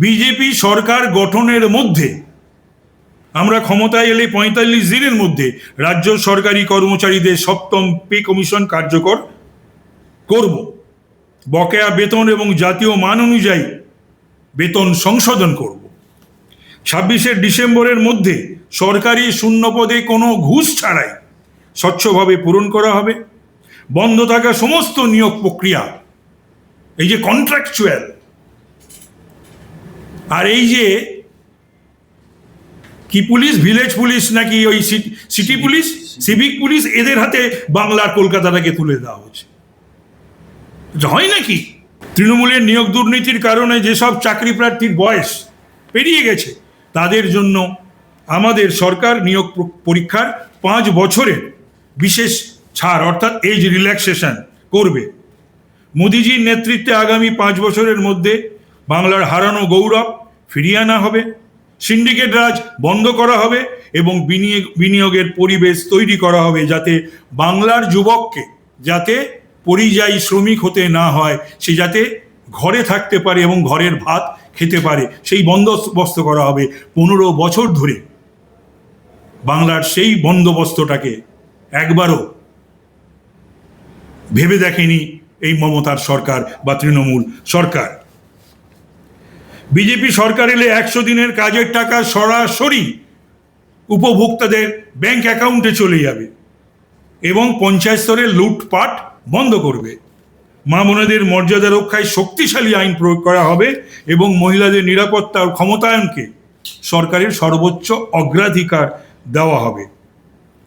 BJP সরকার গঠনের মধ্যে আমরা ক্ষমতায় এলে ৪৫ দিনের মধ্যে রাজ্য সরকারি কর্মচারীদের ৭ম পে কমিশন কার্যকর করব। বকেয়া বেতন এবং জাতীয় মান অনুযায়ী বেতন সংশোধন করব। ২৬শে ডিসেম্বরের মধ্যে সরকারি শূন্য পদে কোনো ঘুষ ছাড়াই স্বচ্ছভাবে পূরণ করা হবে। বন্ধ থাকা সমস্ত নিয়োগ প্রক্রিয়া, এই যে কন্ট্রাকচুয়াল আর এই যে কি পুলিশ, ভিলেজ পুলিশ নাকি ওই সিটি পুলিশ, সিভিক পুলিশ, এদের হাতে বাংলার কলকাতাটাকে তুলে দেওয়া হচ্ছে। হয় নাকি? তৃণমূলের নিয়োগ দুর্নীতির কারণে যেসব চাকরি প্রার্থীর বয়স পেরিয়ে গেছে তাদের জন্য আমাদের সরকার নিয়োগ পরীক্ষার 5 বছরের বিশেষ ছাড় অর্থাৎ এজ রিল্যাক্সেশন করবে। মোদিজির নেতৃত্বে আগামী 5 বছরের মধ্যে বাংলার হারানো গৌরব ফিরিয়ে আনা হবে, সিন্ডিকেট রাজ বন্ধ করা হবে এবং বিনিয়োগের পরিবেশ তৈরি করা হবে যাতে বাংলার যুবককে যাতে পরিযায়ী শ্রমিক হতে না হয়, সে যাতে ঘরে থাকতে পারে এবং ঘরের ভাত খেতে পারে, সেই বন্দোবস্ত করা হবে। 15 বছর ধরে বাংলার সেই বন্দোবস্তটাকে একবারও ভেবে দেখেনি এই মমতার সরকার বা তৃণমূল সরকার। বিজেপি সরকার এলে 100 দিনের কাজের টাকা সরাসরি উপভোক্তাদের ব্যাংক অ্যাকাউন্টে চলে যাবে এবং পঞ্চায়েত স্তরে লুটপাট বন্ধ করবে। মা বোনেদের মর্যাদা রক্ষায় শক্তিশালী আইন প্রয়োগ করা হবে এবং মহিলাদের নিরাপত্তা ও ক্ষমতায়নকে সরকারের সর্বোচ্চ অগ্রাধিকার দেওয়া হবে।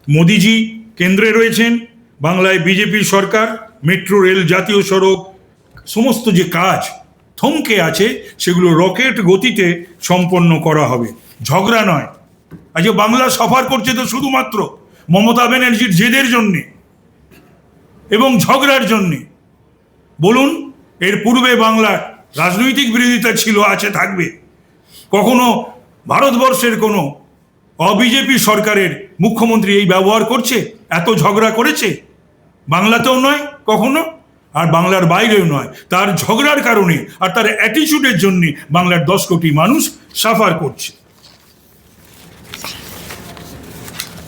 মোদিজি কেন্দ্রে রয়েছেন, বাংলায় বিজেপি সরকার, মেট্রো রেল, জাতীয় সড়ক, সমস্ত যে কাজ থমকে আছে সেগুলো রকেট গতিতে সম্পন্ন করা হবে। ঝগড়া নয়। আজ বাংলা সাফার করছে তো শুধুমাত্র মমতা ব্যানার্জির জেদের জন্যে এবং ঝগড়ার জন্যে। বলুন, এর পূর্বে বাংলার রাজনৈতিক বিরোধিতা ছিল, আছে, থাকবে। কখনো ভারতবর্ষের কোনো অবিজেপি সরকারের মুখ্যমন্ত্রী এই ব্যবহার করছে, এত ঝগড়া করেছে? বাংলাতেও নয় কখনো, আর বাংলার বাইরেও নয়। তার ঝগড়ার কারণে আর তার অ্যাটিচিউডের জন্যে বাংলার 10 কোটি মানুষ সাফার করছে।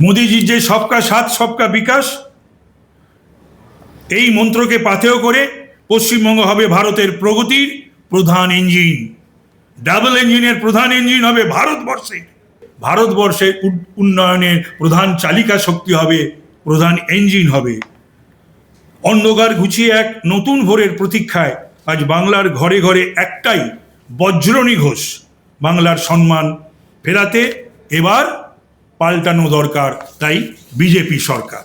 মোদিজির যে সবকা সাথ সবকা বিকাশ, এই মন্ত্রকে পাথেয় করে পশ্চিমবঙ্গ হবে ভারতের প্রগতির প্রধান ইঞ্জিন। ডাবল ইঞ্জিনের প্রধান ইঞ্জিন হবে ভারতবর্ষের উন্নয়নের প্রধান চালিকা শক্তি হবে, প্রধান ইঞ্জিন হবে। অন্ধকার ঘুচিয়ে এক নতুন ভোরের প্রতীক্ষায় আজ বাংলার ঘরে ঘরে একটাই বজ্রনী ঘোষ, বাংলার সম্মান ফেরাতে এবার পাল্টানো দরকার, তাই বিজেপি সরকার।